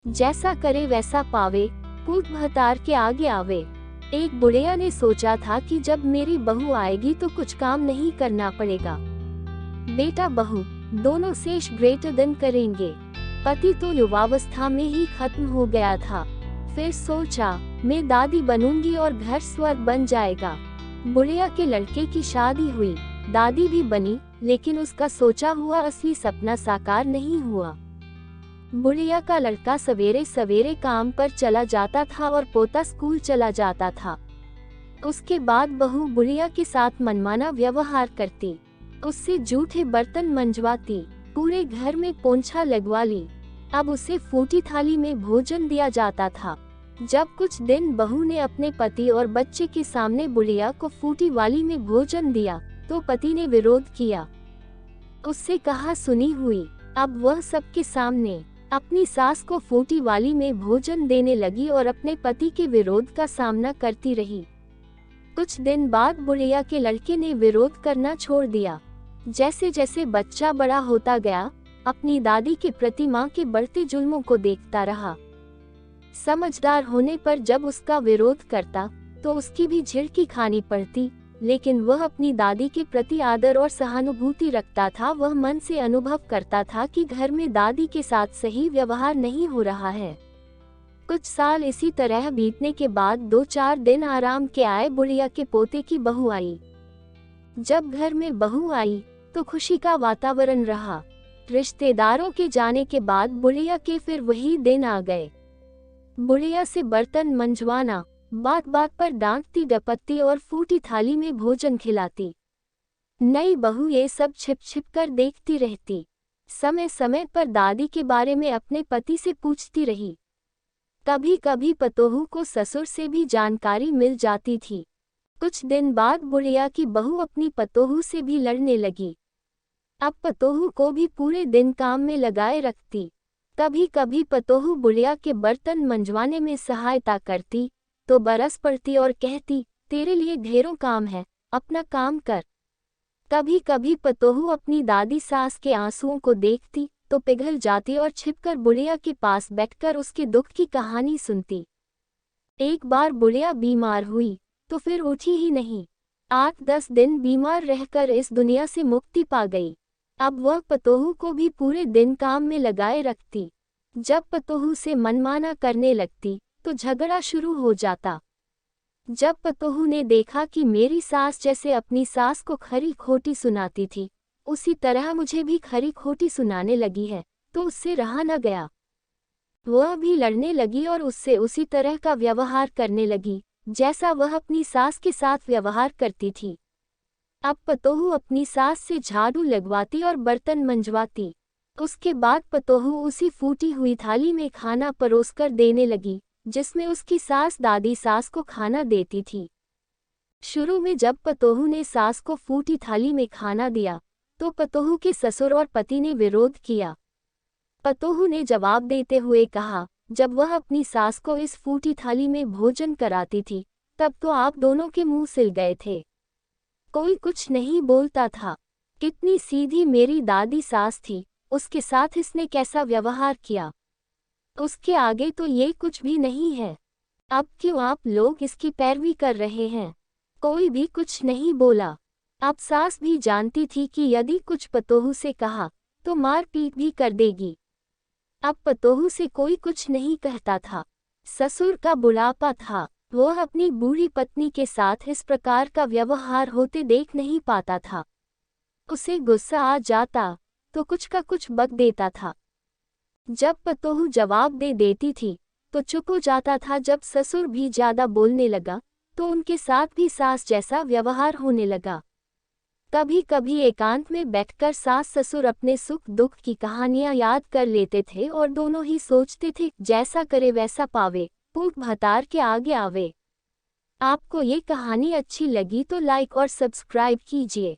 जैसा करे वैसा पावे, पूत भतार के आगे आवे। एक बुढ़िया ने सोचा था कि जब मेरी बहू आएगी तो कुछ काम नहीं करना पड़ेगा। बेटा बहू दोनों सेश ग्रेटर देन करेंगे। पति तो युवावस्था में ही खत्म हो गया था। फिर सोचा मैं दादी बनूंगी और घर स्वर्ग बन जाएगा। बुढ़िया के लड़के की शादी हुई, दादी भी बनी, लेकिन उसका सोचा हुआ असली सपना साकार नहीं हुआ। बुढ़िया का लड़का सवेरे सवेरे काम पर चला जाता था और पोता स्कूल चला जाता था। उसके बाद बहू बुढ़िया के साथ मनमाना व्यवहार करती, उससे जूठे बर्तन मंजवाती, पूरे घर में पोंछा लगवा ली। अब उसे फूटी थाली में भोजन दिया जाता था। जब कुछ दिन बहू ने अपने पति और बच्चे के सामने बुढ़िया को फूटी वाली में भोजन दिया तो पति ने विरोध किया। उससे कहा सुनी हुई। अब वह सबके सामने अपनी सास को फूटी वाली में भोजन देने लगी और अपने पति के विरोध का सामना करती रही। कुछ दिन बाद बुढ़िया के लड़के ने विरोध करना छोड़ दिया। जैसे जैसे बच्चा बड़ा होता गया, अपनी दादी के प्रति मां के बढ़ते जुल्मों को देखता रहा। समझदार होने पर जब उसका विरोध करता तो उसकी भी झिड़की खानी पड़ती, लेकिन वह अपनी दादी के प्रति आदर और सहानुभूति रखता था। वह मन से अनुभव करता था कि घर में दादी के साथ सही व्यवहार नहीं हो रहा है। कुछ साल इसी तरह बीतने के बाद 2-4 दिन आराम के आए। बुढ़िया के पोते की बहू आई। जब घर में बहू आई तो खुशी का वातावरण रहा। रिश्तेदारों के जाने के बाद बुढ़िया के फिर वही दिन आ गए। बुढ़िया से बर्तन मंजवाना, बात बात पर डांटती डपटती और फूटी थाली में भोजन खिलाती। नई बहू ये सब छिप छिप कर देखती रहती। समय समय पर दादी के बारे में अपने पति से पूछती रही। कभी कभी पतोहू को ससुर से भी जानकारी मिल जाती थी। कुछ दिन बाद बुढ़िया की बहू अपनी पतोहू से भी लड़ने लगी। अब पतोहू को भी पूरे दिन काम में लगाए रखती। कभी कभी पतोहू बुढ़िया के बर्तन मंजवाने में सहायता करती तो बरस पड़ती और कहती, तेरे लिए ढेरों काम है, अपना काम कर। कभी कभी पतोहू अपनी दादी सास के आंसुओं को देखती तो पिघल जाती और छिपकर बुढ़िया के पास बैठकर उसके दुख की कहानी सुनती। एक बार बुढ़िया बीमार हुई तो फिर उठी ही नहीं। 8-10 दिन बीमार रहकर इस दुनिया से मुक्ति पा गई। अब वह पतोहू को भी पूरे दिन काम में लगाए रखती। जब पतोहू से मनमाना करने लगती तो झगड़ा शुरू हो जाता। जब पतोहू ने देखा कि मेरी सास जैसे अपनी सास को खरी खोटी सुनाती थी, उसी तरह मुझे भी खरी खोटी सुनाने लगी है, तो उससे रहा न गया। वह भी लड़ने लगी और उससे उसी तरह का व्यवहार करने लगी जैसा वह अपनी सास के साथ व्यवहार करती थी। अब पतोहू अपनी सास से झाड़ू लगवाती और बर्तन मंजवाती। उसके बाद पतोहू उसी फूटी हुई थाली में खाना परोसकर देने लगी जिसमें उसकी सास दादी सास को खाना देती थी। शुरू में जब पतोहू ने सास को फूटी थाली में खाना दिया तो पतोहू के ससुर और पति ने विरोध किया। पतोहू ने जवाब देते हुए कहा, जब वह अपनी सास को इस फूटी थाली में भोजन कराती थी तब तो आप दोनों के मुंह सिल गए थे, कोई कुछ नहीं बोलता था। कितनी सीधी मेरी दादी सास थी, उसके साथ इसने कैसा व्यवहार किया। उसके आगे तो ये कुछ भी नहीं है। अब क्यों आप लोग इसकी पैरवी कर रहे हैं। कोई भी कुछ नहीं बोला। अब सास भी जानती थी कि यदि कुछ पतोहू से कहा तो मार पीट भी कर देगी। अब पतोहू से कोई कुछ नहीं कहता था। ससुर का बुढ़ापा था, वह अपनी बूढ़ी पत्नी के साथ इस प्रकार का व्यवहार होते देख नहीं पाता था। उसे गुस्सा आ जाता तो कुछ का कुछ बक देता था। जब पतोहू जवाब दे देती थी तो चुप हो जाता था। जब ससुर भी ज्यादा बोलने लगा तो उनके साथ भी सास जैसा व्यवहार होने लगा। कभी कभी एकांत में बैठकर सास ससुर अपने सुख दुख की कहानियां याद कर लेते थे और दोनों ही सोचते थे, जैसा करे वैसा पावे, पूत भतार के आगे आवे। आपको ये कहानी अच्छी लगी तो लाइक और सब्सक्राइब कीजिए।